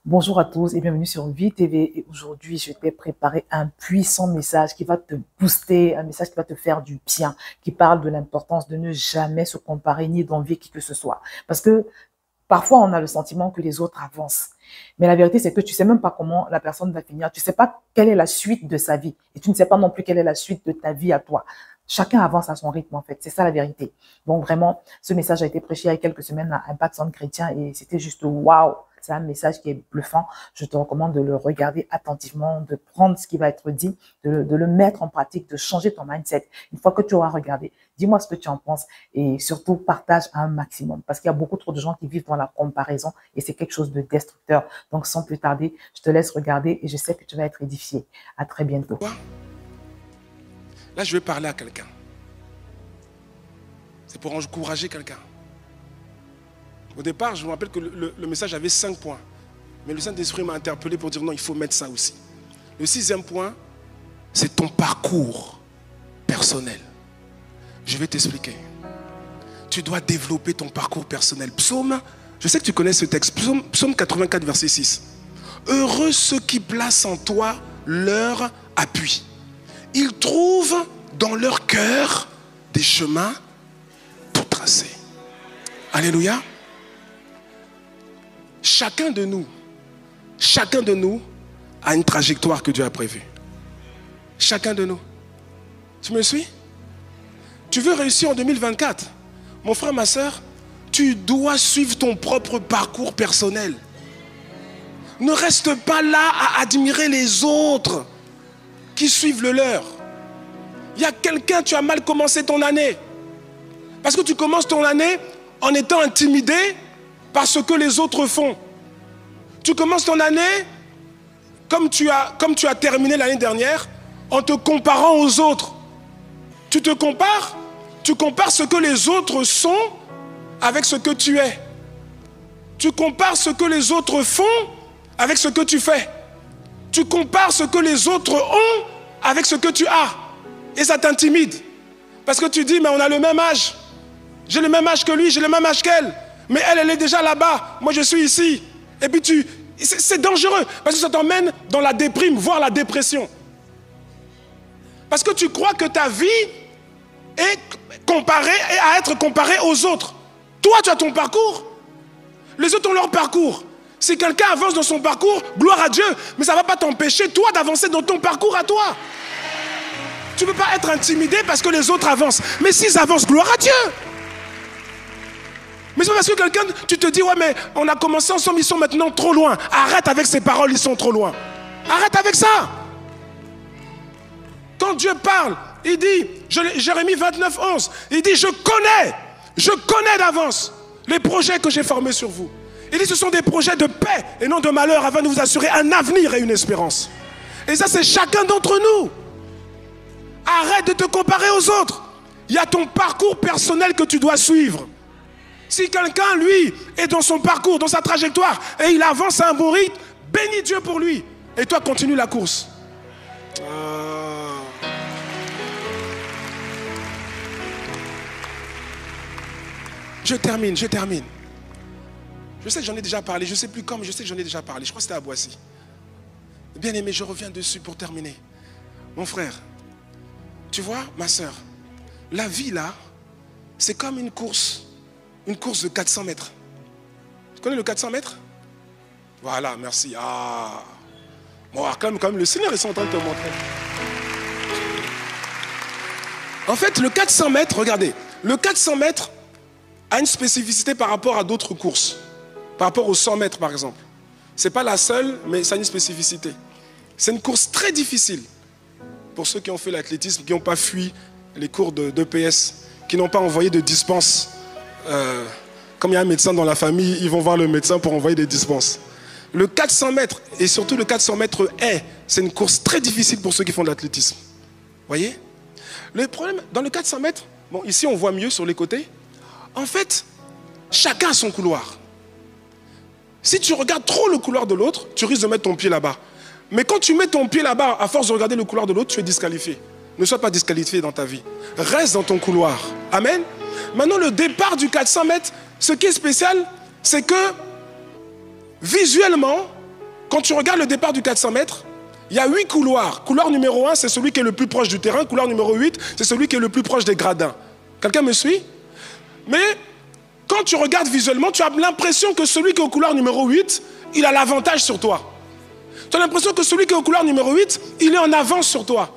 Bonjour à tous et bienvenue sur Vie TV. Et aujourd'hui, je t'ai préparé un puissant message qui va te booster, un message qui va te faire du bien, qui parle de l'importance de ne jamais se comparer ni d'envier qui que ce soit. Parce que parfois, on a le sentiment que les autres avancent. Mais la vérité, c'est que tu sais même pas comment la personne va finir. Tu sais pas quelle est la suite de sa vie. Et tu ne sais pas non plus quelle est la suite de ta vie à toi. Chacun avance à son rythme, en fait. C'est ça la vérité. Donc vraiment, ce message a été prêché il y a quelques semaines à Impact Centre Chrétien et c'était juste waouh. C'est un message qui est bluffant. Je te recommande de le regarder attentivement, de prendre ce qui va être dit, de le mettre en pratique, de changer ton mindset. Une fois que tu auras regardé, dis-moi ce que tu en penses et surtout partage un maximum parce qu'il y a beaucoup trop de gens qui vivent dans la comparaison et c'est quelque chose de destructeur. Donc sans plus tarder, je te laisse regarder et je sais que tu vas être édifié. À très bientôt. Là, je vais parler à quelqu'un. C'est pour encourager quelqu'un. Au départ, je me rappelle que le message avait 5 points. Mais le Saint-Esprit m'a interpellé pour dire non, il faut mettre ça aussi. Le 6e point, c'est ton parcours personnel. Je vais t'expliquer. Tu dois développer ton parcours personnel. Psaume, je sais que tu connais ce texte. Psaume 84, verset 6. Heureux ceux qui placent en toi leur appui. Ils trouvent dans leur cœur des chemins tout tracés. Alléluia. Chacun de nous a une trajectoire que Dieu a prévue. Chacun de nous. Tu me suis? Tu veux réussir en 2024? Mon frère, ma soeur, tu dois suivre ton propre parcours personnel. Ne reste pas là à admirer les autres qui suivent le leur. Il y a quelqu'un, tu as mal commencé ton année. Parce que tu commences ton année en étant intimidé par ce que les autres font. Tu commences ton année comme tu as terminé l'année dernière en te comparant aux autres. Tu te compares, tu compares ce que les autres sont avec ce que tu es. Tu compares ce que les autres font avec ce que tu fais. Tu compares ce que les autres ont avec ce que tu as. Et ça t'intimide. Parce que tu dis, mais on a le même âge. J'ai le même âge que lui, j'ai le même âge qu'elle. Mais elle est déjà là-bas. Moi, je suis ici. Et puis c'est dangereux. Parce que ça t'emmène dans la déprime, voire la dépression. Parce que tu crois que ta vie est comparée et à être comparée aux autres. Toi, tu as ton parcours. Les autres ont leur parcours. Si quelqu'un avance dans son parcours, gloire à Dieu. Mais ça ne va pas t'empêcher, toi, d'avancer dans ton parcours à toi. Tu ne peux pas être intimidé parce que les autres avancent. Mais s'ils avancent, gloire à Dieu. Mais c'est pas parce que quelqu'un, tu te dis, ouais, mais on a commencé ensemble, ils sont maintenant trop loin. Arrête avec ces paroles, ils sont trop loin. Arrête avec ça. Quand Dieu parle, il dit, Jérémie 29, 11, il dit, je connais d'avance les projets que j'ai formés sur vous. Il dit, ce sont des projets de paix et non de malheur afin de vous assurer un avenir et une espérance. Et ça, c'est chacun d'entre nous. Arrête de te comparer aux autres. Il y a ton parcours personnel que tu dois suivre. Si quelqu'un, lui, est dans son parcours, dans sa trajectoire, et il avance à un bon rythme, bénis Dieu pour lui. Et toi, continue la course. Je termine. Je sais que j'en ai déjà parlé, je ne sais plus quand, mais je sais que j'en ai déjà parlé. Je crois que c'était à Boissy. Bien aimé, je reviens dessus pour terminer. Mon frère, tu vois, ma soeur, la vie là, c'est comme une course de 400 mètres. Tu connais le 400 mètres? Voilà, merci. Ah, bon, quand même, le Seigneur est en train de te montrer. En fait, le 400 mètres, regardez, le 400 mètres a une spécificité par rapport à d'autres courses. Par rapport aux 100 mètres, par exemple. Ce n'est pas la seule, mais ça a une spécificité. C'est une course très difficile. Pour ceux qui ont fait l'athlétisme, qui n'ont pas fui les cours d'EPS, qui n'ont pas envoyé de dispense. Comme il y a un médecin dans la famille, ils vont voir le médecin pour envoyer des dispenses. Le 400 mètres, et surtout le 400 mètres c'est une course très difficile pour ceux qui font de l'athlétisme. Vous voyez? Le problème, dans le 400 mètres, bon, ici on voit mieux sur les côtés. En fait, chacun a son couloir. Si tu regardes trop le couloir de l'autre, tu risques de mettre ton pied là-bas. Mais quand tu mets ton pied là-bas, à force de regarder le couloir de l'autre, tu es disqualifié. Ne sois pas disqualifié dans ta vie. Reste dans ton couloir. Amen. Maintenant, le départ du 400 mètres, ce qui est spécial, c'est que visuellement, quand tu regardes le départ du 400 mètres, il y a 8 couloirs. Couloir numéro 1, c'est celui qui est le plus proche du terrain. Couloir numéro 8, c'est celui qui est le plus proche des gradins. Quelqu'un me suit? Mais quand tu regardes visuellement, tu as l'impression que celui qui est au couloir numéro 8, il a l'avantage sur toi. Tu as l'impression que celui qui est au couloir numéro 8, il est en avance sur toi.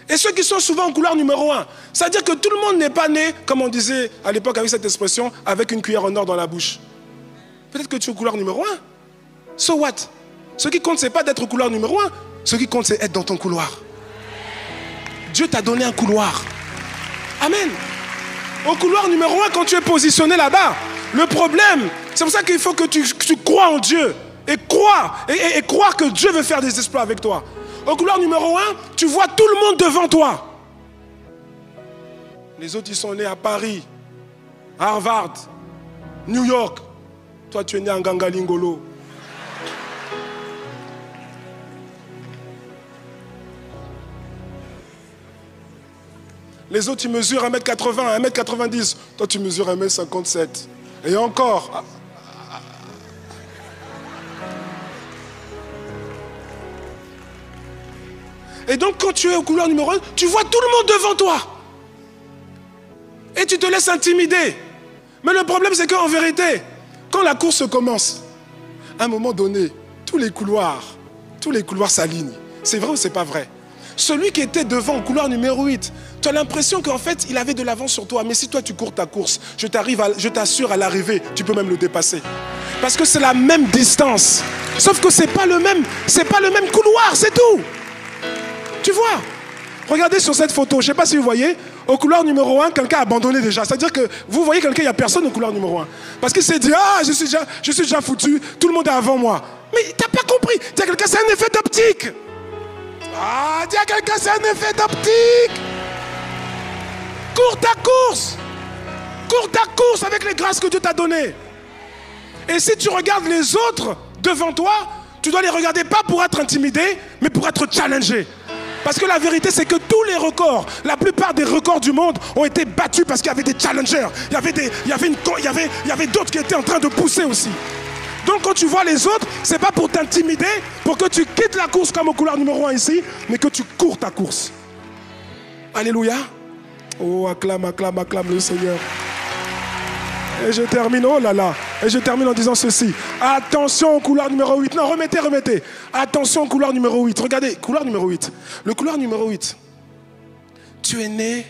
Et ceux qui sont souvent au couloir numéro 1, c'est-à-dire que tout le monde n'est pas né, comme on disait à l'époque avec cette expression, avec une cuillère en or dans la bouche. Peut-être que tu es au couloir numéro 1. So what? Ce qui compte, ce n'est pas d'être au couloir numéro 1. Ce qui compte, c'est être dans ton couloir. Dieu t'a donné un couloir. Amen. Au couloir numéro 1, quand tu es positionné là-bas, le problème, c'est pour ça qu'il faut que tu crois en Dieu. Et croire que Dieu veut faire des exploits avec toi. Au couloir numéro 1, tu vois tout le monde devant toi. Les autres, ils sont nés à Paris, à Harvard, New York. Toi, tu es né à Ngangalingolo. Les autres, ils mesurent 1m80, 1m90. Toi, tu mesures 1m57. Et encore. Et donc, quand tu es au couloir numéro 1, tu vois tout le monde devant toi. Et tu te laisses intimider. Mais le problème, c'est qu'en vérité, quand la course commence, à un moment donné, tous les couloirs s'alignent. C'est vrai ou c'est pas vrai? Celui qui était devant au couloir numéro 8, tu as l'impression qu'en fait, il avait de l'avance sur toi. Mais si toi, tu cours ta course, je t'assure, à l'arrivée, tu peux même le dépasser. Parce que c'est la même distance. Sauf que c'est pas le même couloir, c'est tout. Tu vois? Regardez sur cette photo, je ne sais pas si vous voyez, au couloir numéro 1, quelqu'un a abandonné déjà. C'est-à-dire que vous voyez quelqu'un, il n'y a personne au couloir numéro 1. Parce qu'il s'est dit, ah, je suis déjà foutu, tout le monde est avant moi. Mais tu n'as pas compris. Dis à quelqu'un, c'est un effet d'optique. Ah, dis à quelqu'un, c'est un effet d'optique. Cours ta course. Cours ta course avec les grâces que Dieu t'a données. Et si tu regardes les autres devant toi, tu dois les regarder pas pour être intimidé, mais pour être challengé. Parce que la vérité, c'est que tous les records, la plupart des records du monde ont été battus parce qu'il y avait des challengers. Il y avait d'autres qui étaient en train de pousser aussi. Donc quand tu vois les autres, c'est pas pour t'intimider, pour que tu quittes la course comme au couloir numéro 1 ici, mais que tu cours ta course. Alléluia. Oh, acclame, acclame, acclame le Seigneur. Et je termine, oh là là, et je termine en disant ceci. Attention au couloir numéro 8. Non, remettez. Attention au couloir numéro 8. Regardez, couloir numéro 8. Le couloir numéro 8. Tu es né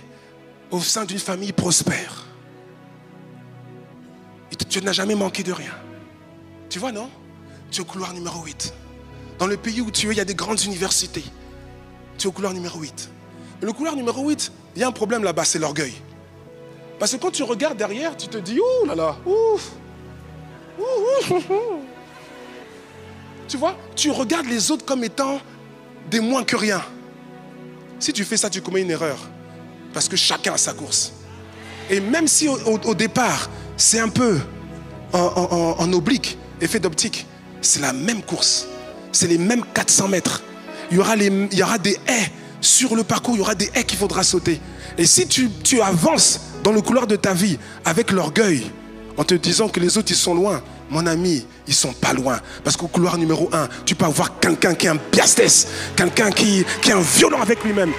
au sein d'une famille prospère. Tu n'as jamais manqué de rien. Tu vois, non? Tu es au couloir numéro 8. Dans le pays où tu es, il y a des grandes universités. Tu es au couloir numéro 8. Mais le couloir numéro 8, il y a un problème là-bas, c'est l'orgueil. Parce que quand tu regardes derrière, tu te dis, ouh là là, ouf. Tu vois, tu regardes les autres comme étant des moins que rien. Si tu fais ça, tu commets une erreur. Parce que chacun a sa course. Et même si au départ, c'est un peu en oblique, effet d'optique, c'est la même course. C'est les mêmes 400 mètres. Il y aura des haies sur le parcours, il y aura des haies qu'il faudra sauter. Et si tu avances dans le couloir de ta vie avec l'orgueil, en te disant que les autres ils sont loin, mon ami, ils sont pas loin. Parce qu'au couloir numéro 1, tu peux avoir quelqu'un qui est un biastès, quelqu'un qui est un violent avec lui-même.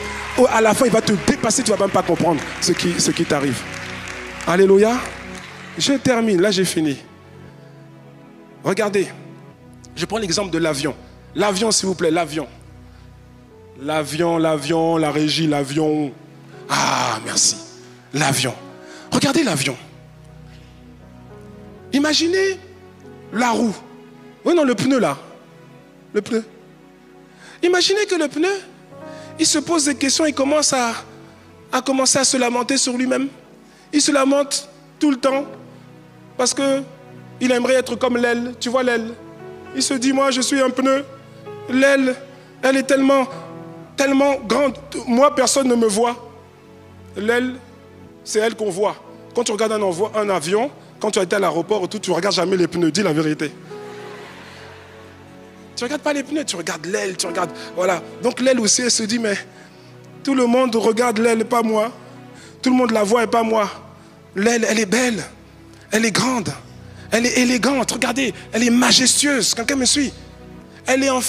À la fin, il va te dépasser, tu ne vas même pas comprendre ce qui t'arrive. Alléluia. Je termine, là j'ai fini. Regardez, je prends l'exemple de l'avion. L'avion, s'il vous plaît, l'avion. L'avion, la régie, l'avion. Ah, merci. L'avion. Regardez l'avion. Imaginez la roue. Oui, non, le pneu là. Le pneu. Imaginez que le pneu, il se pose des questions, il commence à se lamenter sur lui-même. Il se lamente tout le temps parce qu'il aimerait être comme l'aile. Tu vois l'aile? Il se dit, moi je suis un pneu. L'aile, elle est tellement grande. Moi, personne ne me voit. L'aile, c'est elle qu'on voit. Quand tu regardes un avion, quand tu as été à l'aéroport, tu ne regardes jamais les pneus. Dis la vérité. Tu ne regardes pas les pneus, tu regardes l'aile, tu regardes... Voilà. Donc l'aile aussi, elle se dit, mais tout le monde regarde l'aile, pas moi. Tout le monde la voit et pas moi. L'aile, elle est belle. Elle est grande. Elle est élégante. Regardez, elle est majestueuse. Quelqu'un me suit? elle est en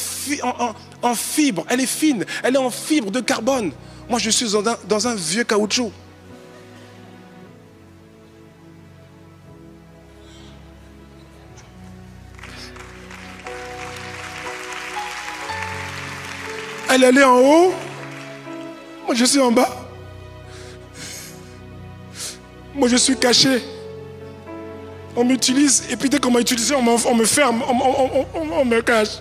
fibre, elle est fine, elle est en fibre de carbone. Moi, je suis dans un vieux caoutchouc. Elle est en haut, moi je suis en bas. Moi je suis caché. On m'utilise et puis dès qu'on m'a utilisé, on me ferme, on me cache.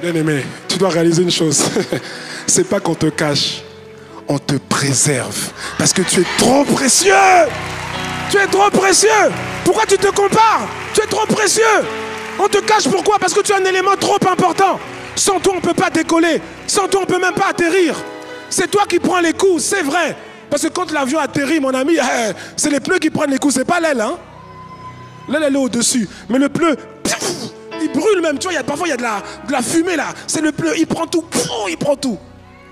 Bien-aimé, tu dois réaliser une chose. C'est pas qu'on te cache, on te préserve. Parce que tu es trop précieux. Tu es trop précieux. Pourquoi tu te compares? Tu es trop précieux. On te cache pourquoi? Parce que tu es un élément trop important. Sans toi, on ne peut pas décoller. Sans toi, on ne peut même pas atterrir. C'est toi qui prends les coups, c'est vrai. Parce que quand l'avion atterrit, mon ami, c'est les pneus qui prennent les coups, c'est pas l'aile. Hein? L'aile, elle est au-dessus. Mais le pneu, il brûle même. Tu vois, parfois, il y a de la fumée là. C'est le pneu, il prend tout. Il prend tout.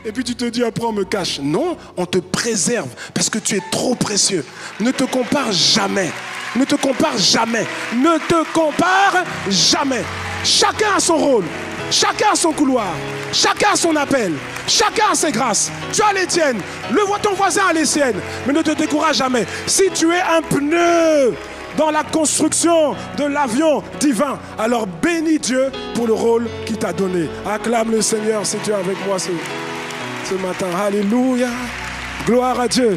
Et puis tu te dis, après on me cache. Non, on te préserve parce que tu es trop précieux. Ne te compare jamais. Ne te compare jamais. Ne te compare jamais. Chacun a son rôle. Chacun a son couloir. Chacun a son appel. Chacun a ses grâces. Tu as les tiennes. Ton voisin a les siennes. Mais ne te décourage jamais. Si tu es un pneu dans la construction de l'avion divin, alors bénis Dieu pour le rôle qu'il t'a donné. Acclame le Seigneur si tu es avec moi ce matin. Alléluia. Gloire à Dieu.